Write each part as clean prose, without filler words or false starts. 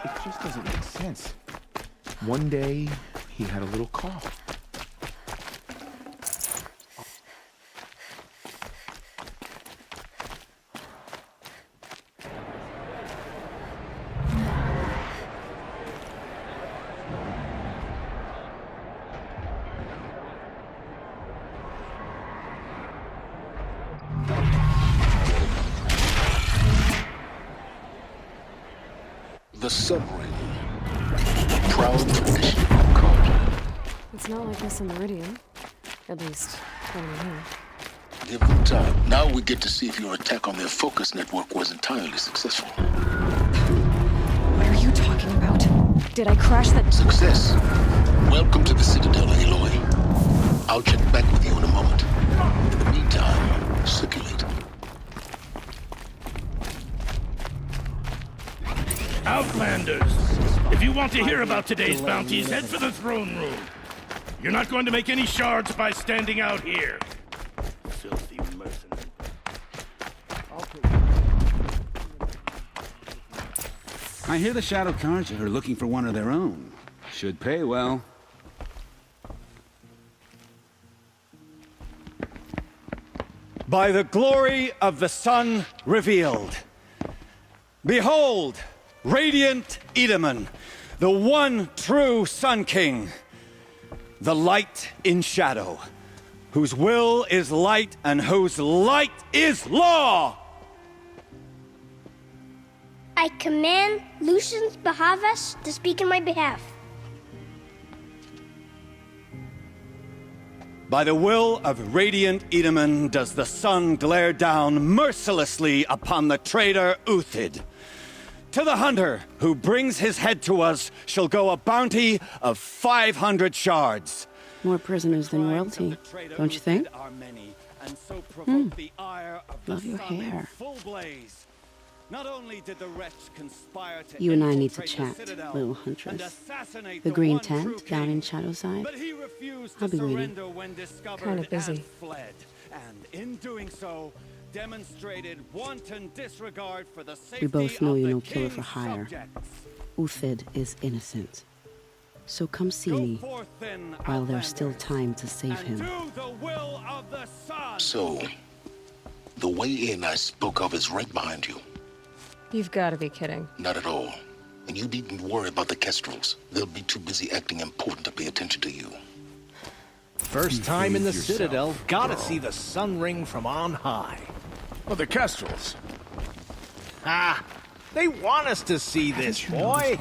It just doesn't make sense. One day, he had a little cough. The submarine. Proud tradition of Carja. It's not like this in Meridian. At least, when I'm here. Give them time. Now we get to see if your attack on their focus network was entirely successful. What are you talking about? Did I crash that? Success. Welcome to the Citadel, Aloy. I'll check back with you in a moment. In the meantime, circulate. Outlanders! If you want to hear about today's bounties, head for the throne room. You're not going to make any shards by standing out here. Filthy mercenary. I hear the Shadow Carja are looking for one of their own. Should pay well. By the glory of the sun revealed. Behold, radiant Edaman, the one true Sun King. The light in shadow, whose will is light and whose light is law! I command Lucius Bahavas to speak in my behalf. By the will of radiant Edaman does the sun glare down mercilessly upon the traitor Uthid. To the hunter who brings his head to us shall go a bounty of 500 shards. More prisoners than royalty, don't you think? Love your hair. Not only did the wretch conspire to You and I need to chat, little huntress. The green tent down in Shadowside? I'll be waiting. Kinda busy. And in doing so, demonstrated wanton disregard for the safety We both know of you're the no killer for king's hire. subjects. Uthid is innocent. So come see Go me forth then, while there's still Outlanders, time to save and him. do the will of the sun. So, the way in I spoke of is right behind you. You've got to be kidding. Not at all. And you needn't worry about the Kestrels. They'll be too busy acting important to pay attention to you. First time in the Citadel, gotta see the sun ring from on high. Oh, the Kestrels. Ah, they want us to see this, boy.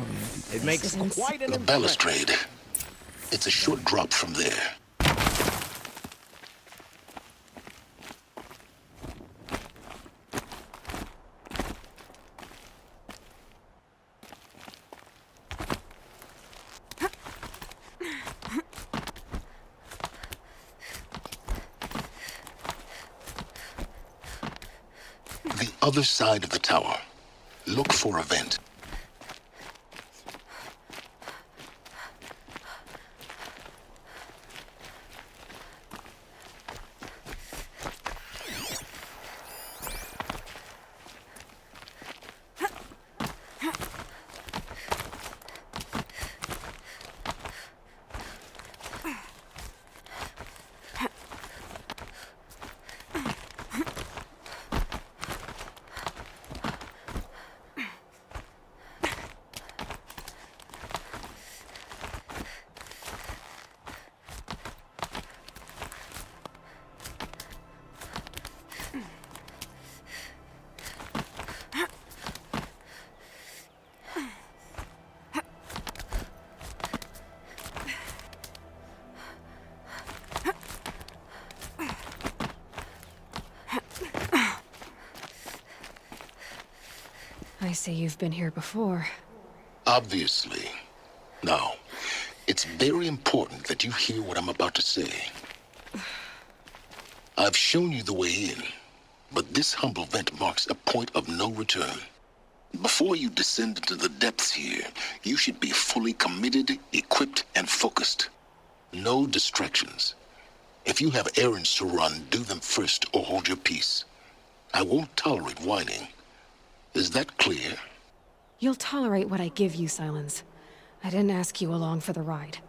It makes quite an The impression. balustrade. It's a short drop from there. The other side of the tower. Look for a vent. I see you've been here before. Obviously. Now, it's very important that you hear what I'm about to say. I've shown you the way in, but this humble vent marks a point of no return. Before you descend into the depths here, you should be fully committed, equipped, and focused. No distractions. If you have errands to run, do them first or hold your peace. I won't tolerate whining. Is that clear? You'll tolerate what I give you, Silence. I didn't ask you along for the ride.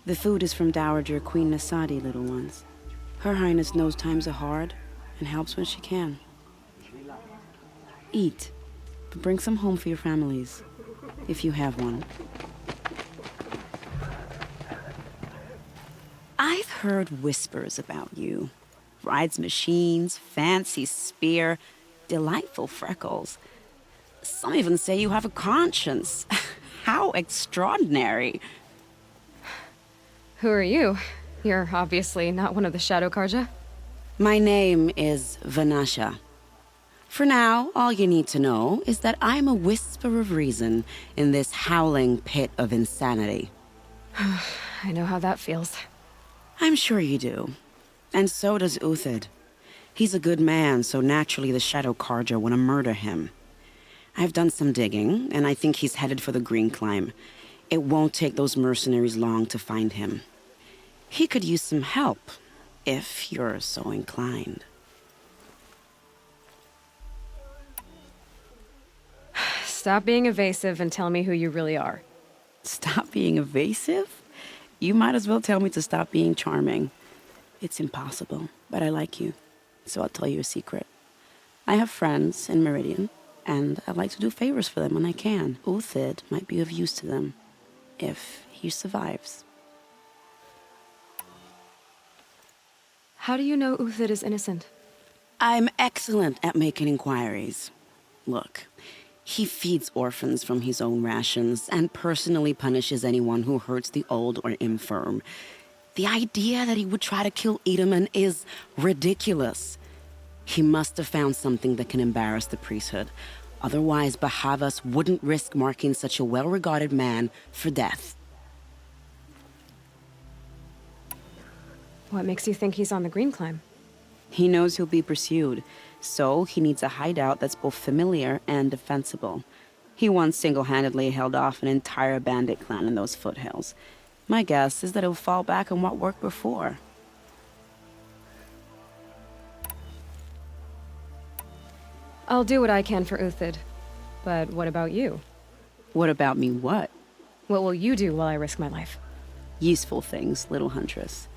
The food is from Dowager Queen Nasadi, little ones. Her Highness knows times are hard and helps when she can. Eat, but bring some home for your families, if you have one. I've heard whispers about you. Rides machines, fancy spear, delightful freckles. Some even say you have a conscience. How extraordinary. Who are you? You're obviously not one of the Shadow Carja. My name is Vanasha. For now, all you need to know is that I'm a whisper of reason in this howling pit of insanity. I know how that feels. I'm sure you do. And so does Uthid. He's a good man, so naturally the Shadow Carja want to murder him. I've done some digging, and I think he's headed for the Green Climb. It won't take those mercenaries long to find him. He could use some help, if you're so inclined. Stop being evasive and tell me who you really are. Stop being evasive? You might as well tell me to stop being charming. It's impossible, but I like you, so I'll tell you a secret. I have friends in Meridian, and I like to do favors for them when I can. Uthid might be of use to them, if he survives. How do you know Uthid is innocent? I'm excellent at making inquiries. Look, he feeds orphans from his own rations and personally punishes anyone who hurts the old or infirm. The idea that he would try to kill Edaman is ridiculous. He must have found something that can embarrass the priesthood. Otherwise, Bahavas wouldn't risk marking such a well-regarded man for death. What makes you think he's on the Green Climb? He knows he'll be pursued, so he needs a hideout that's both familiar and defensible. He once single-handedly held off an entire bandit clan in those foothills. My guess is that he'll fall back on what worked before. I'll do what I can for Uthid. But what about you? What about me what? What will you do while I risk my life? Useful things, little huntress.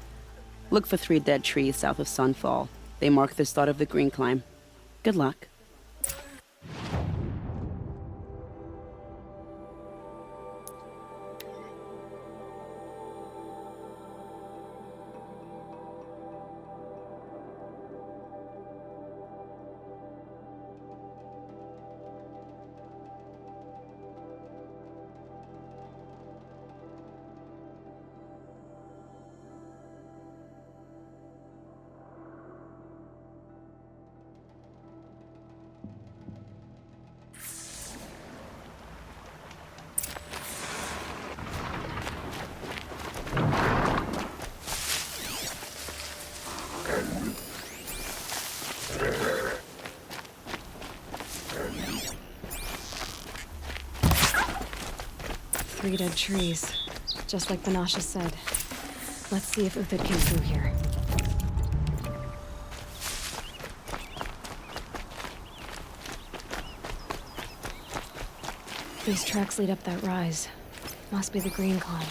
Look for 3 dead trees south of Sunfall. They mark the start of the Green Climb. Good luck. Three dead trees, just like Vanasha said. Let's see if Uthid came through here. These tracks lead up that rise. Must be the Green Climb.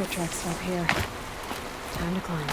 Foot tracks stop here. Time to climb.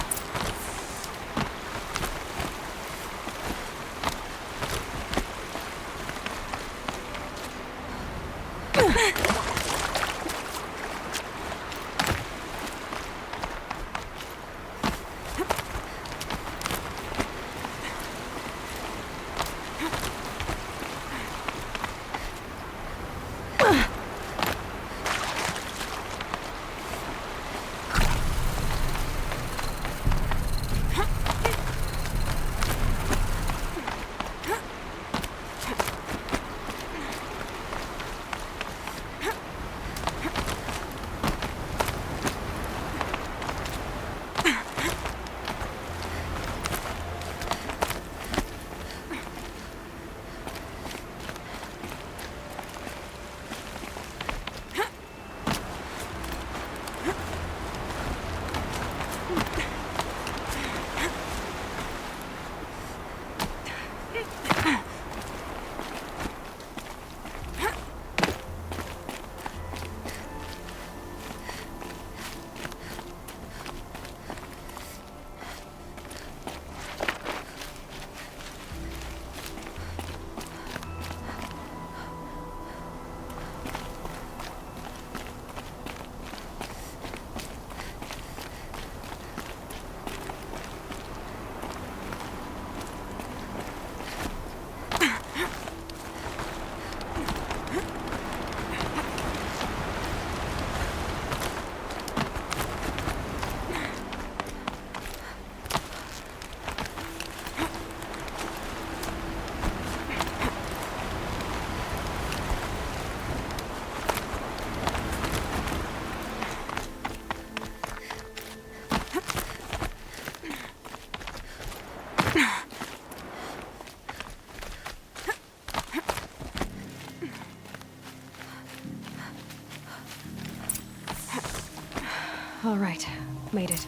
All right, made it.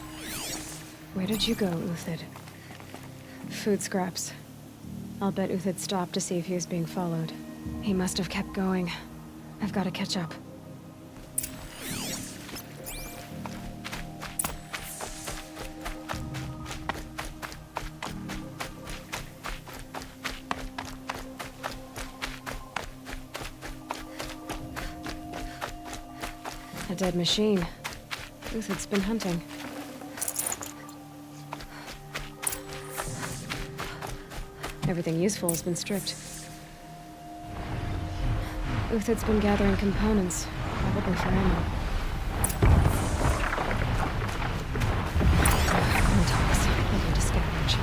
Where did you go, Uthid? Food scraps. I'll bet Uthid stopped to see if he was being followed. He must have kept going. I've got to catch up. A dead machine. Uthid's been hunting. Everything useful has been stripped. Uthid's been gathering components, probably for ammo. Untox, looking to scavenge.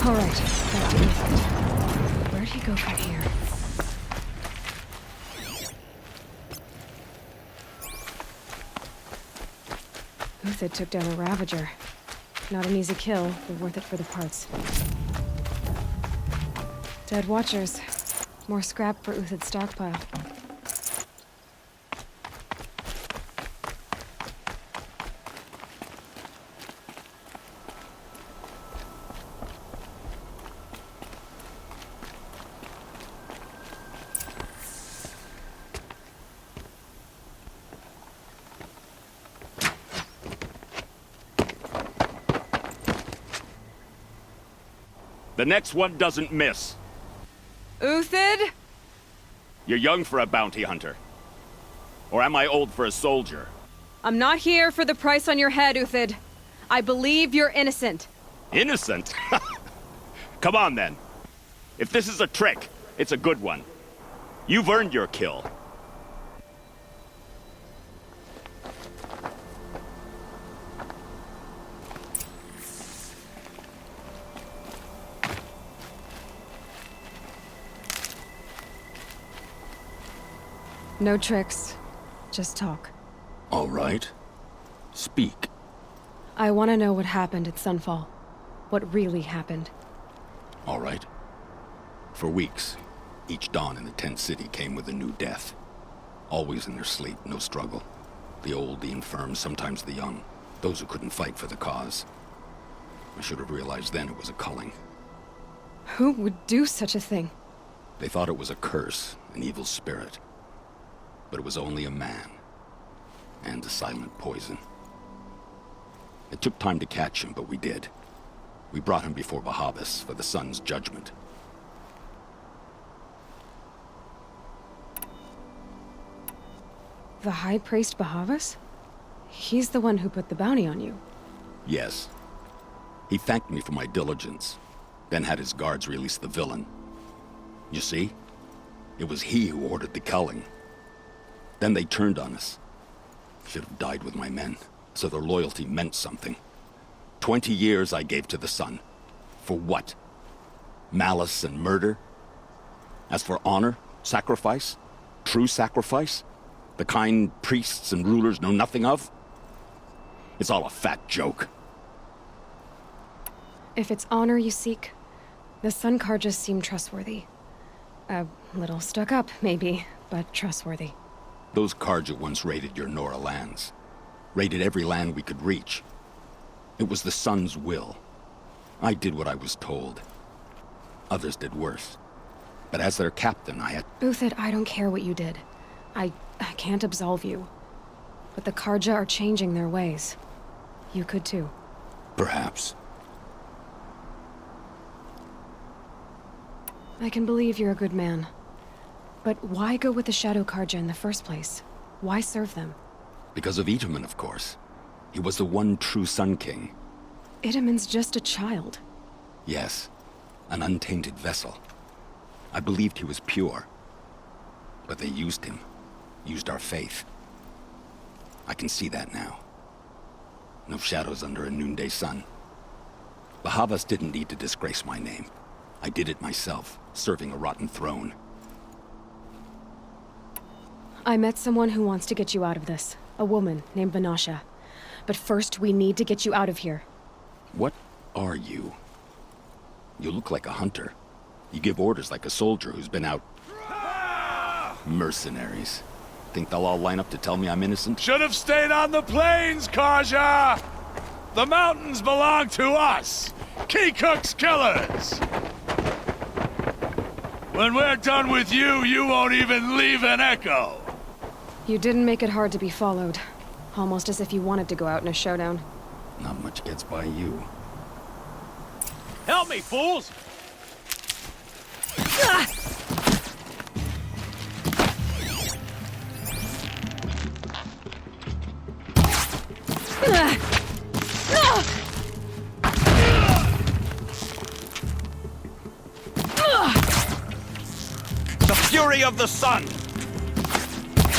All right, back to Uthid. Where'd he go from here? Uthid took down a Ravager. Not an easy kill, but worth it for the parts. Dead Watchers. More scrap for Uthid's stockpile. The next one doesn't miss. Uthid? You're young for a bounty hunter. Or am I old for a soldier? I'm not here for the price on your head, Uthid. I believe you're innocent. Innocent? Come on, then. If this is a trick, it's a good one. You've earned your kill. No tricks. Just talk. All right. Speak. I want to know what happened at Sunfall. What really happened. All right. For weeks, each dawn in the tent city came with a new death. Always in their sleep, no struggle. The old, the infirm, sometimes the young. Those who couldn't fight for the cause. I should have realized then it was a culling. Who would do such a thing? They thought it was a curse, an evil spirit. But it was only a man. And a silent poison. It took time to catch him, but we did. We brought him before Bahavas for the sun's judgment. The High Priest Bahavas? He's the one who put the bounty on you. Yes. He thanked me for my diligence, then had his guards release the villain. You see? It was he who ordered the culling. Then they turned on us. Should have died with my men, so their loyalty meant something. 20 years I gave to the sun. For what? Malice and murder? As for honor, sacrifice, true sacrifice, the kind priests and rulers know nothing of? It's all a fat joke. If it's honor you seek, the Sun Carjas seem trustworthy. A little stuck up, maybe, but trustworthy. Those Carja once raided your Nora lands. Raided every land we could reach. It was the Sun's will. I did what I was told. Others did worse. But as their captain, I had... Uthid, I don't care what you did. I can't absolve you. But the Carja are changing their ways. You could too. Perhaps. I can believe you're a good man. But why go with the Shadow Carja in the first place? Why serve them? Because of Itaman, of course. He was the one true Sun King. Itaman's just a child. Yes. An untainted vessel. I believed he was pure. But they used him. Used our faith. I can see that now. No shadows under a noonday sun. Bahavas didn't need to disgrace my name. I did it myself, serving a rotten throne. I met someone who wants to get you out of this. A woman named Vanasha. But first, we need to get you out of here. What are you? You look like a hunter. You give orders like a soldier who's been out... Mercenaries. Think they'll all line up to tell me I'm innocent? Should have stayed on the plains, Carja! The mountains belong to us! Keycook's killers! When we're done with you, you won't even leave an echo! You didn't make it hard to be followed. Almost as if you wanted to go out in a showdown. Not much gets by you. Help me, fools! The fury of the sun!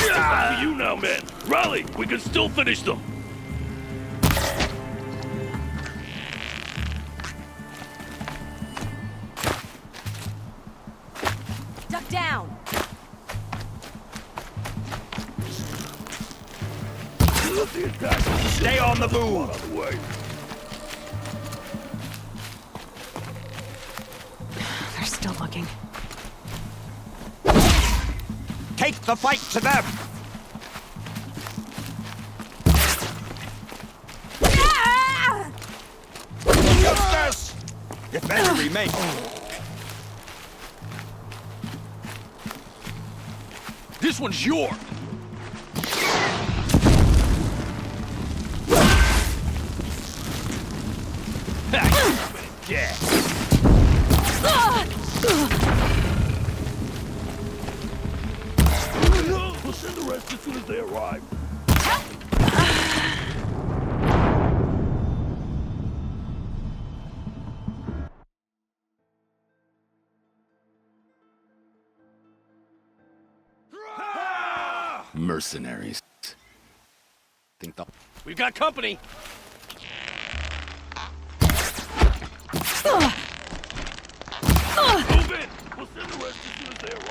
It's up to you now, men. Rally! We can still finish them! Duck down! Stay on the move! They're still looking. Take the fight to them! Justice! If any remain. This one's yours! Yeah. We'll send the rest as soon as they arrive. Mercenaries. Think they'll... We've got company! Move in! We'll send the rest as soon as they arrive.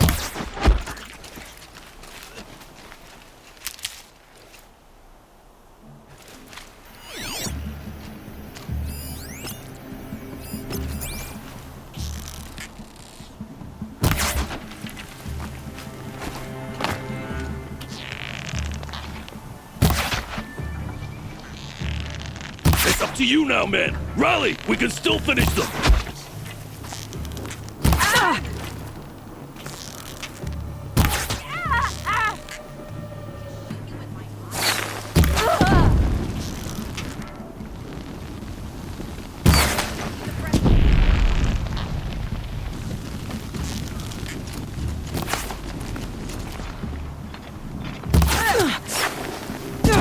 It's up to you now, men. Rally! We can still finish them.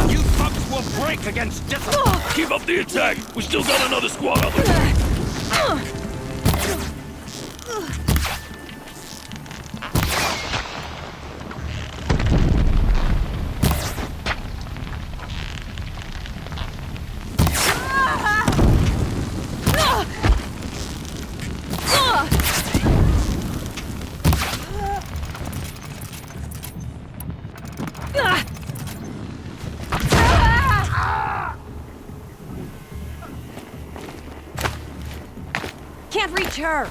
You thugs will break against discipline! Keep up the attack. We still got another squad on the way. Can't reach her!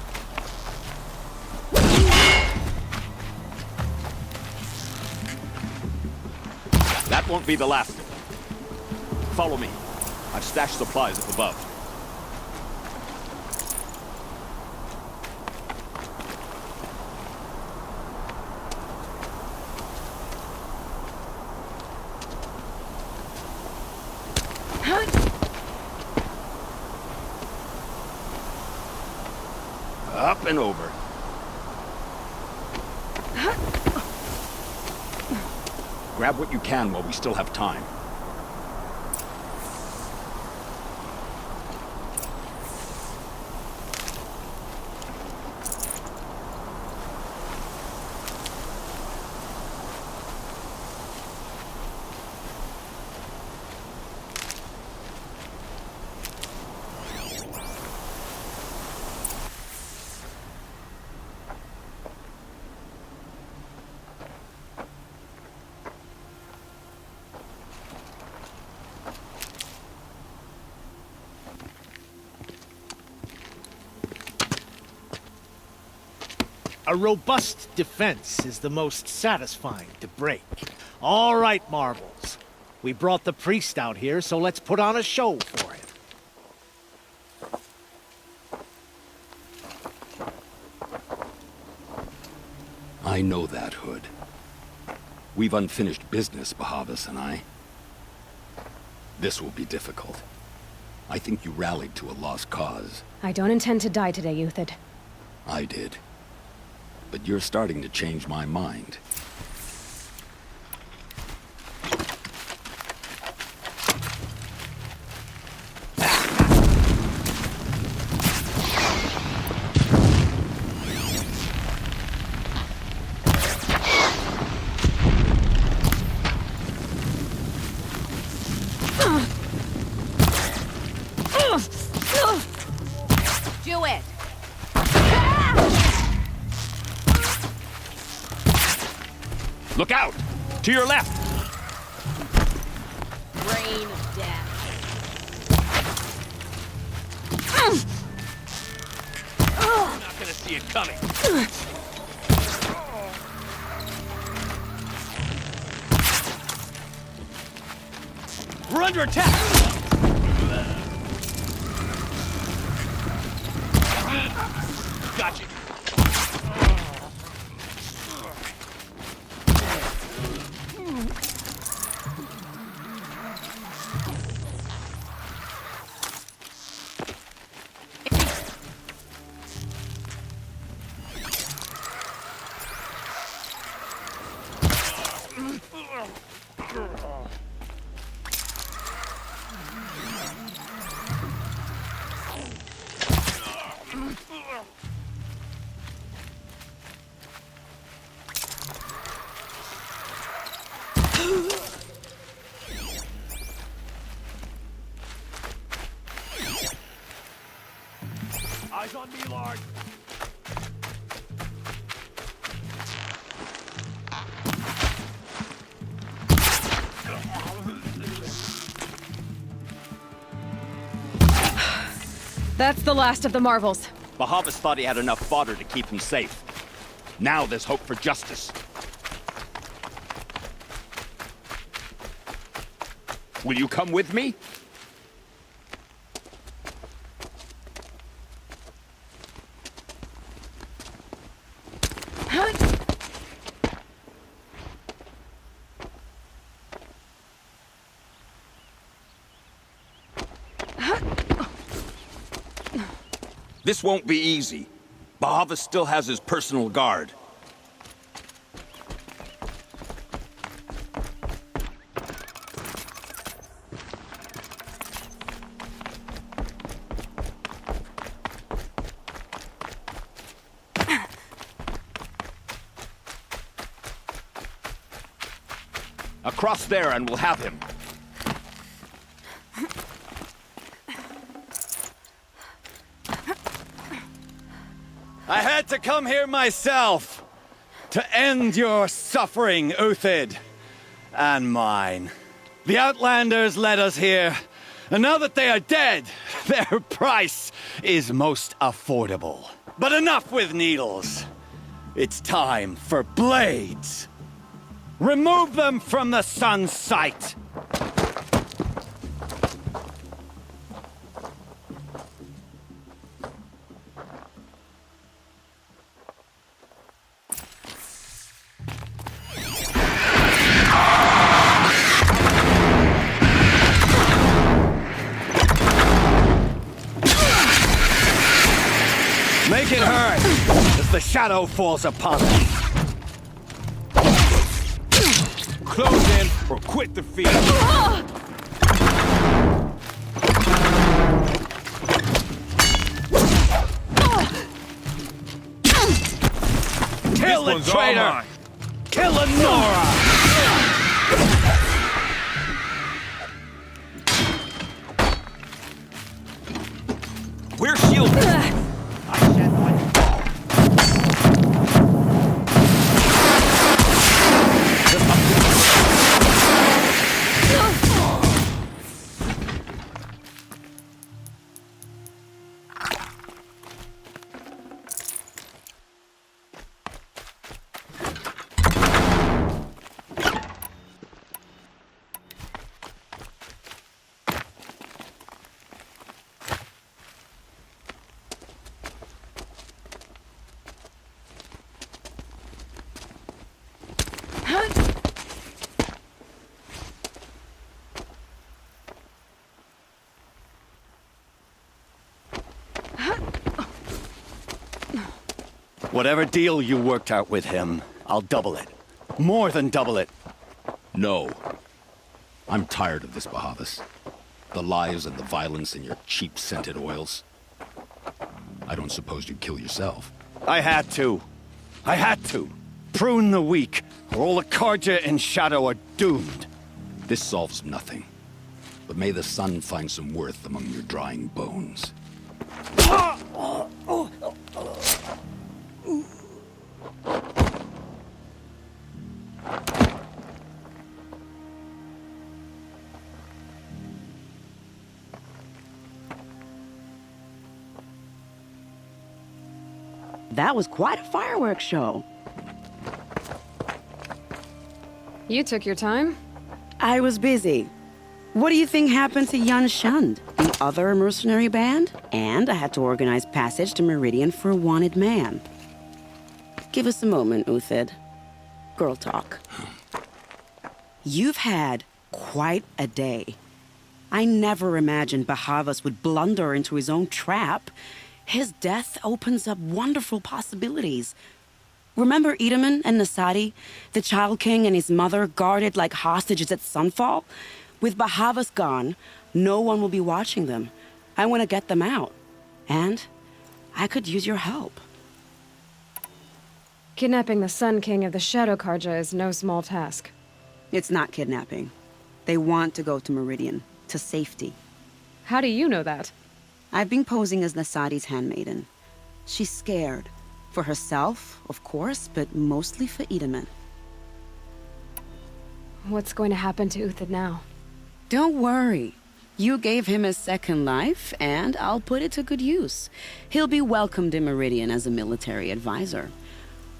That won't be the last. Follow me. I've stashed supplies up above. Up and over. Grab what you can while we still have time. A robust defense is the most satisfying to break. All right, Marvels. We brought the priest out here, so let's put on a show for him. I know that, Hood. We've unfinished business, Bahavas and I. This will be difficult. I think you rallied to a lost cause. I don't intend to die today, Uthid. I did. But you're starting to change my mind. Do it! Look out! To your left! Rain of death. I'm not gonna see it coming. We're under attack! Gotcha. Eyes on me, Lord. That's the last of the Marvels. Bahavas thought he had enough fodder to keep him safe. Now there's hope for justice. Will you come with me? This won't be easy. Bahavas still has his personal guard. Across there and we'll have him. I had to come here myself to end your suffering, Uthid, and mine. The Outlanders led us here, and now that they are dead, their price is most affordable. But enough with needles. It's time for blades. Remove them from the sun's sight. Make it hurt as the shadow falls upon them. Close in or quit the field. Kill the traitor! Kill Lenora! We're shielded. Whatever deal you worked out with him, I'll double it. More than double it. No. I'm tired of this, Bahavas. The lies and the violence and your cheap scented oils. I don't suppose you'd kill yourself. I had to. I had to. Prune the weak, or all the Carja and Shadow are doomed. This solves nothing. But may the sun find some worth among your drying bones. That was quite a fireworks show. You took your time? I was busy. What do you think happened to Yan Shund, the other mercenary band? And I had to organize passage to Meridian for a wanted man. Give us a moment, Uthid. Girl talk. You've had quite a day. I never imagined Bahavas would blunder into his own trap. His death opens up wonderful possibilities. Remember Edaman and Nasadi, the Child King and his mother guarded like hostages at sunfall? With Bahavas gone, no one will be watching them. I want to get them out. And I could use your help. Kidnapping the Sun King of the Shadow Carja is no small task. It's not kidnapping. They want to go to Meridian, to safety. How do you know that? I've been posing as Nasadi's handmaiden. She's scared. For herself, of course, but mostly for Edaman. What's going to happen to Uthid now? Don't worry. You gave him a second life, and I'll put it to good use. He'll be welcomed in Meridian as a military advisor.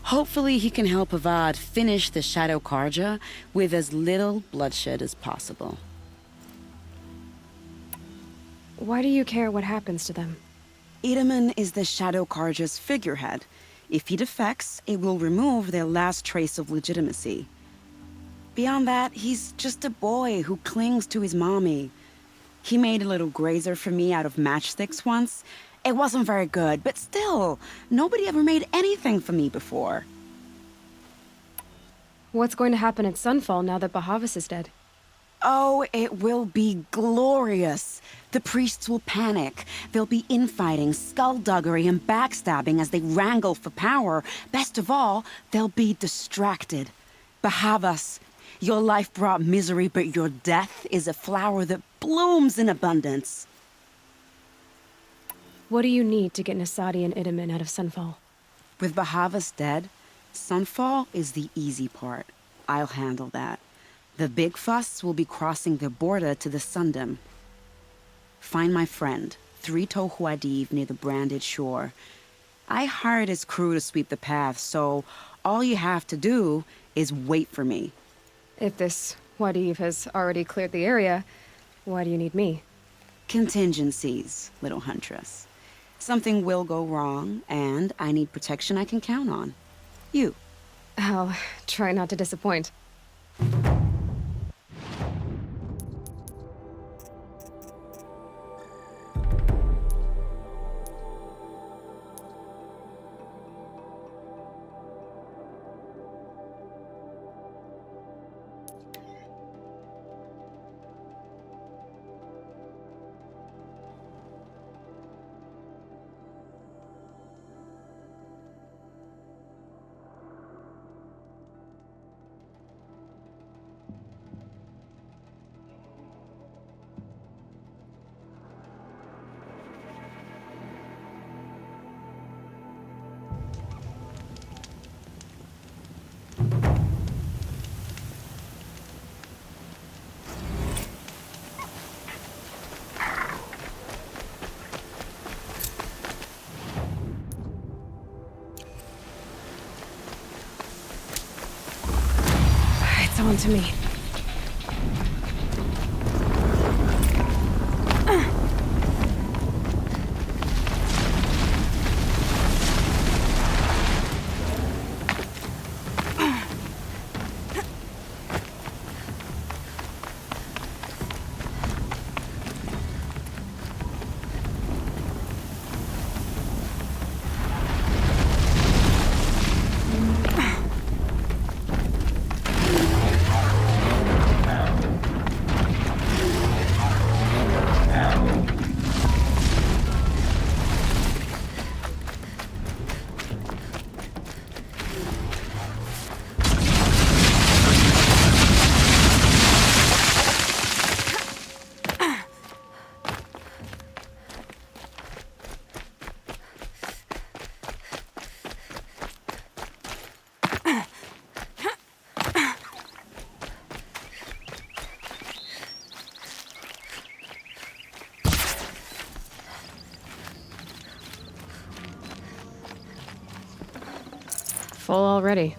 Hopefully he can help Avad finish the Shadow Carja with as little bloodshed as possible. Why do you care what happens to them? Edaman is the Shadow Carja's figurehead. If he defects, it will remove their last trace of legitimacy. Beyond that, he's just a boy who clings to his mommy. He made a little grazer for me out of matchsticks once. It wasn't very good, but still, nobody ever made anything for me before. What's going to happen at Sunfall now that Bahavas is dead? Oh, it will be glorious. The priests will panic. There'll be infighting, skullduggery, and backstabbing as they wrangle for power. Best of all, they'll be distracted. Bahavas, your life brought misery, but your death is a flower that blooms in abundance. What do you need to get Nasadi and Edaman out of Sunfall? With Bahavas dead, Sunfall is the easy part. I'll handle that. The big fuss will be crossing the border to the Sundom. Find my friend, 3 Tohuadiv near the branded shore. I hired his crew to sweep the path, so all you have to do is wait for me. If this Wadiv has already cleared the area, why do you need me? Contingencies, little huntress. Something will go wrong, and I need protection I can count on. You. I'll try not to disappoint. It's on to me. Full already.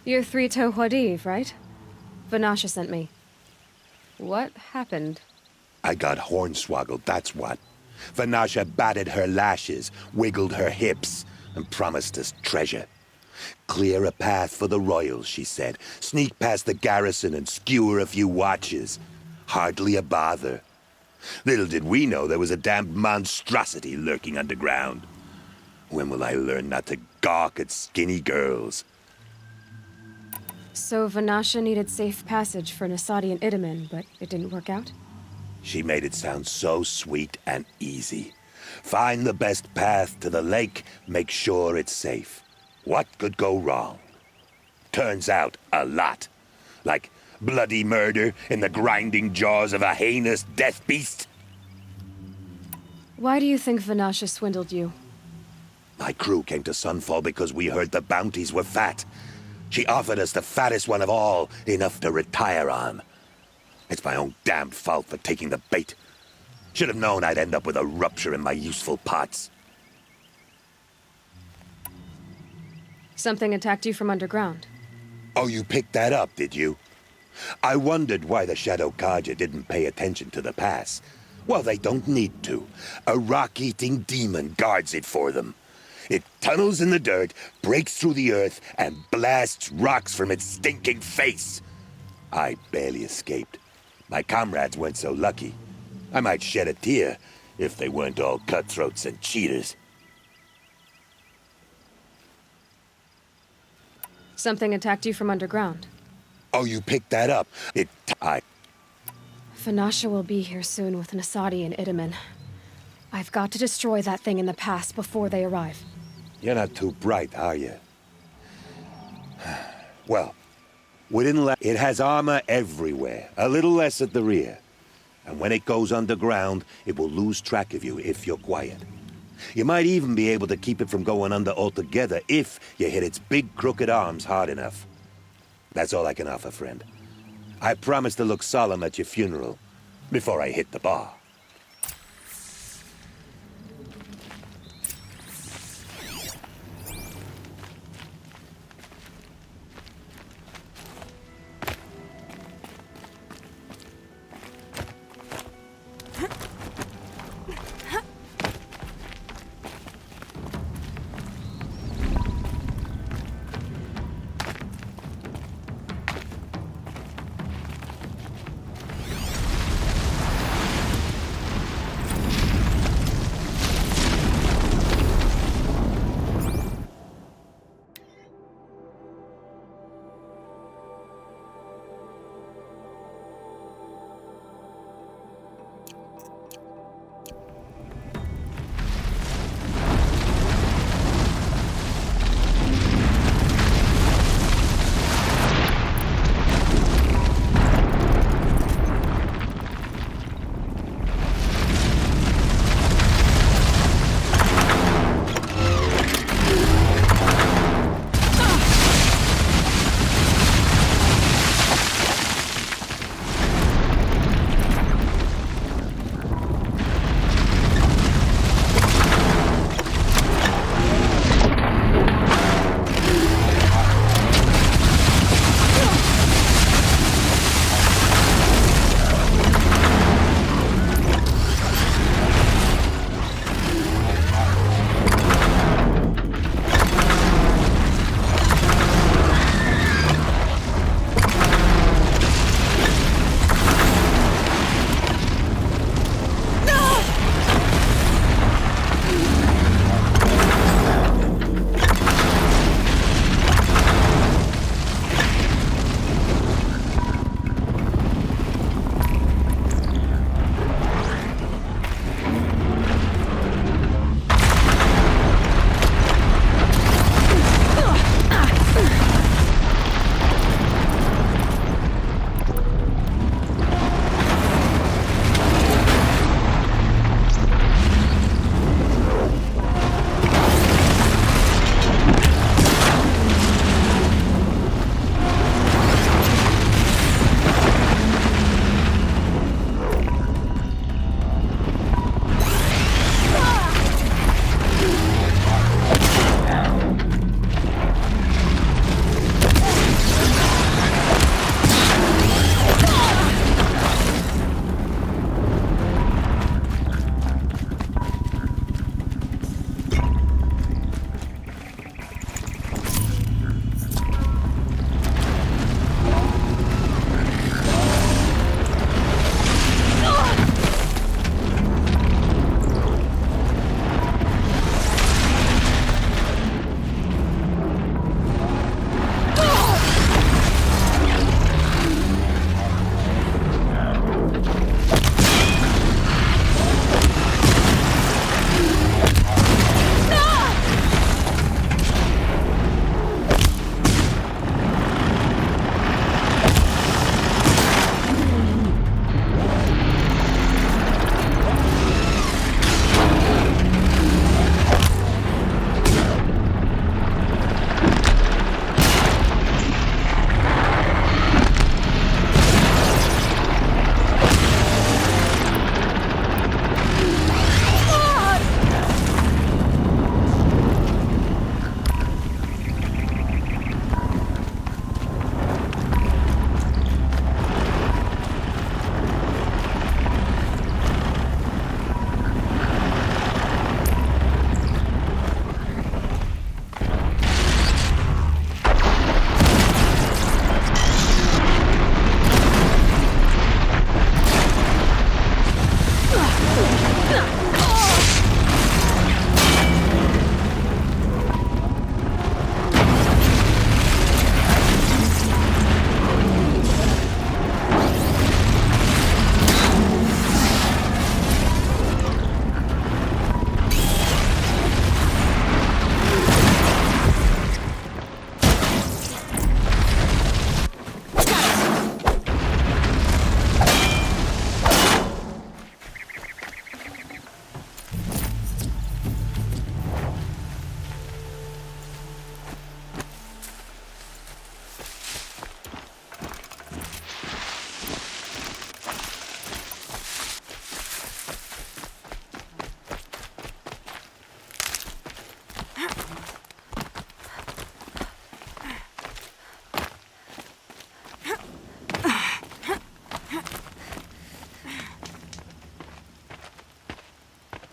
You're Three-Toe Huadiv, right? Vanasha sent me. What happened? I got hornswoggled, that's what. Vanasha batted her lashes, wiggled her hips, and promised us treasure. Clear a path for the royals, she said. Sneak past the garrison and skewer a few watches. Hardly a bother. Little did we know there was a damned monstrosity lurking underground. When will I learn not to gawk at skinny girls? So Vanasha needed safe passage for Nasadi and Idaman, but it didn't work out? She made it sound so sweet and easy. Find the best path to the lake, make sure it's safe. What could go wrong? Turns out, a lot. Like bloody murder in the grinding jaws of a heinous death beast. Why do you think Vanasha swindled you? My crew came to Sunfall because we heard the bounties were fat. She offered us the fattest one of all, enough to retire on. It's my own damned fault for taking the bait. Should have known I'd end up with a rupture in my useful parts. Something attacked you from underground. Oh, you picked that up, did you? I wondered why the Shadow Carja didn't pay attention to the pass. Well, they don't need to. A rock-eating demon guards it for them. It tunnels in the dirt, breaks through the earth, and blasts rocks from its stinking face. I barely escaped. My comrades weren't so lucky. I might shed a tear if they weren't all cutthroats and cheaters. Something attacked you from underground. Oh, you picked that up. Vanasha will be here soon with Nasadi and Idaman. I've got to destroy that thing in the pass before they arrive. You're not too bright, are you? Well, it has armor everywhere, a little less at the rear. And when it goes underground, it will lose track of you if you're quiet. You might even be able to keep it from going under altogether if you hit its big crooked arms hard enough. That's all I can offer, friend. I promise to look solemn at your funeral before I hit the bar.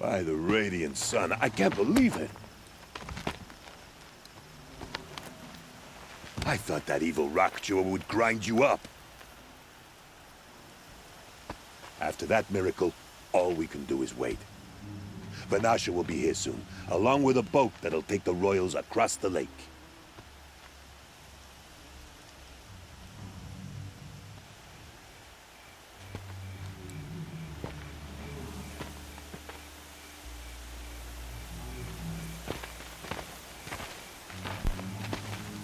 By the radiant sun, I can't believe it. I thought that evil rock chewer would grind you up. After that miracle, all we can do is wait. Vanasha will be here soon, along with a boat that'll take the royals across the lake.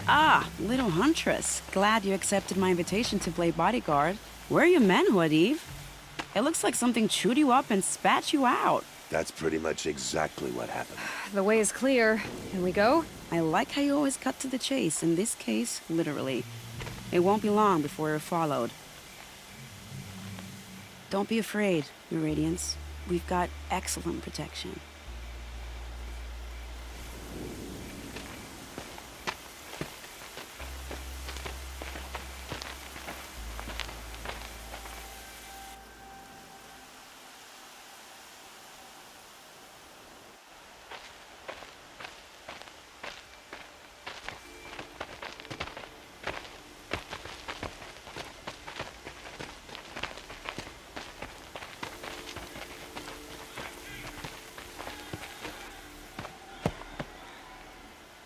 Ah, little huntress. Glad you accepted my invitation to play bodyguard. Where are your men, Huadiv? It looks like something chewed you up and spat you out. That's pretty much exactly what happened. The way is clear. Can we go? I like how you always cut to the chase. In this case, literally. It won't be long before you're followed. Don't be afraid, Your Radiance. We've got excellent protection.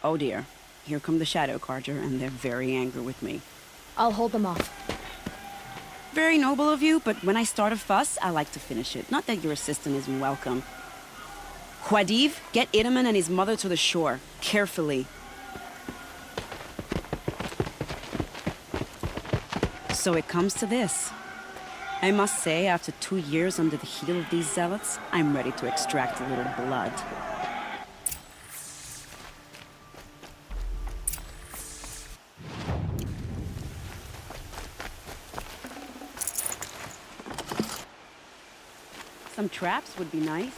Oh dear. Here come the Shadow Carja, and they're very angry with me. I'll hold them off. Very noble of you, but when I start a fuss, I like to finish it. Not that your assistant isn't welcome. Huadiv, get Itaman and his mother to the shore. Carefully. So it comes to this. I must say, after 2 years under the heel of these zealots, I'm ready to extract a little blood. Some traps would be nice.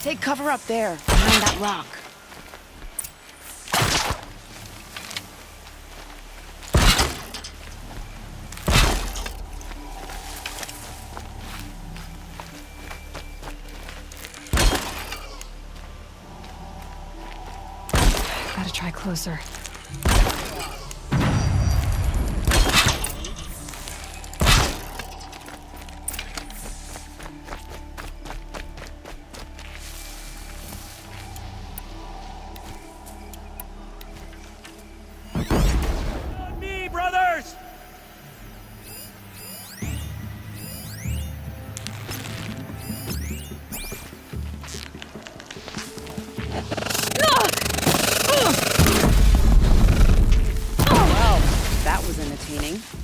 Take cover up there, behind that rock. Gotta try closer.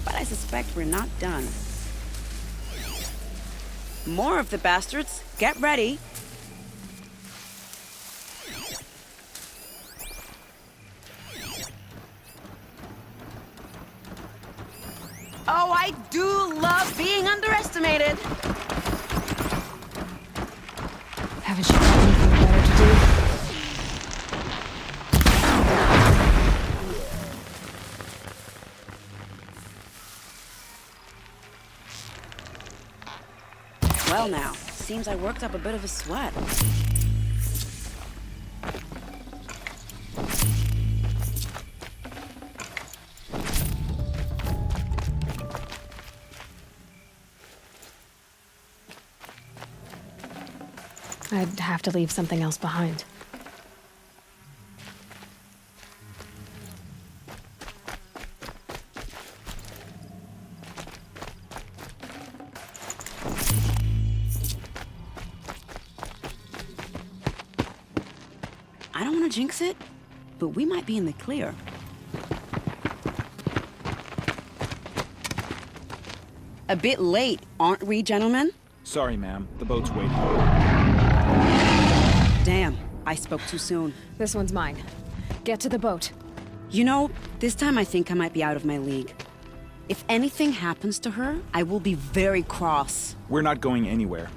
But I suspect we're not done. More of the bastards. Get ready. Oh, I do love being underestimated. Haven't you got anything better to do? Well now, seems I worked up a bit of a sweat. I'd have to leave something else behind. I don't want to jinx it, but we might be in the clear. A bit late, aren't we, gentlemen? Sorry, ma'am. The boat's waiting. Damn, I spoke too soon. This one's mine. Get to the boat. You know, this time I think I might be out of my league. If anything happens to her, I will be very cross. We're not going anywhere.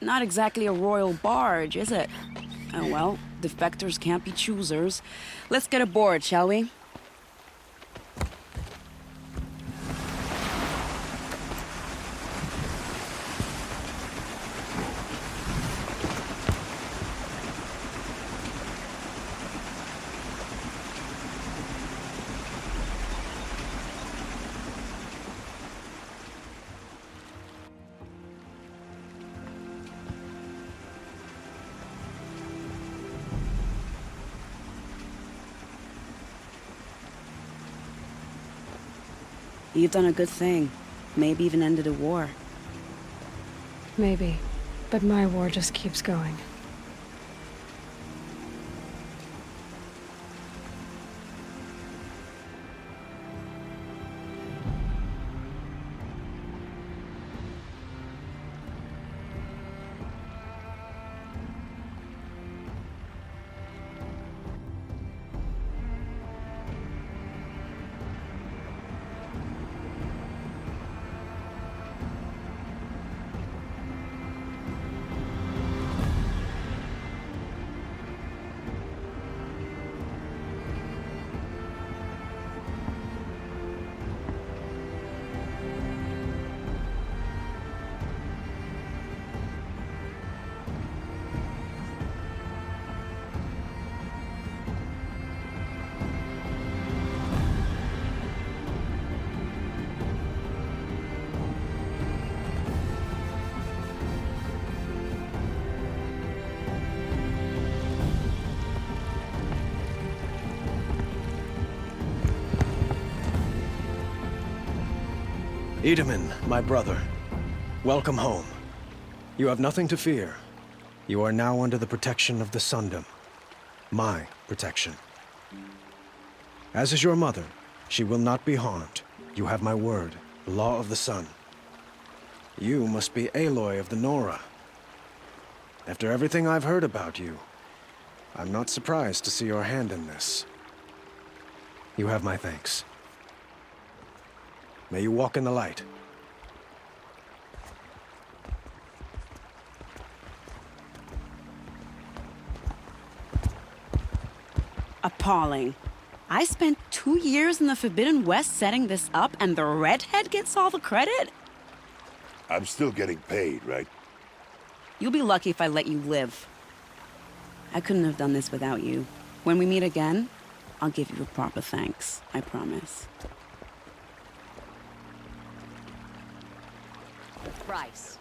Not exactly a royal barge, is it? Oh well, defectors can't be choosers. Let's get aboard, shall we? You've done a good thing. Maybe even ended a war. Maybe. But my war just keeps going. Edaman, my brother. Welcome home. You have nothing to fear. You are now under the protection of the Sundom. My protection. As is your mother, she will not be harmed. You have my word, the law of the sun. You must be Aloy of the Nora. After everything I've heard about you, I'm not surprised to see your hand in this. You have my thanks. May you walk in the light. Appalling. I spent 2 years in the Forbidden West setting this up, and the redhead gets all the credit? I'm still getting paid, right? You'll be lucky if I let you live. I couldn't have done this without you. When we meet again, I'll give you a proper thanks. I promise. Price.